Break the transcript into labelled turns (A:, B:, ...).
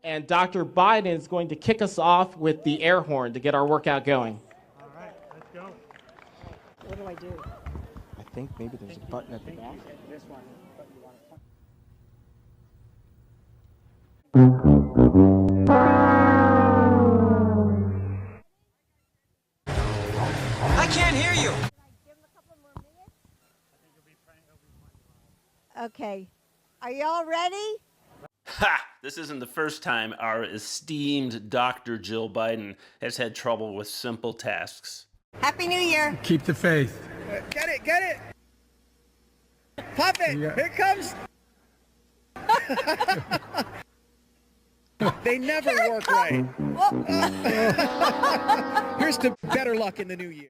A: And Dr. Biden is going to kick us off with the air horn to get our workout going.
B: All right, let's go.
C: What do I do?
A: I think maybe there's a button at the back.
C: This one. But you want to
D: I can't hear you.
E: Okay. Are y'all ready?
F: Ha! This isn't the first time our esteemed Dr. Jill Biden has had trouble with simple tasks.
E: Happy New Year.
B: Keep the faith.
D: Get it, get it. Pop it.
B: Yeah.
D: Here it comes. They never work right. Here's to better luck in the new year.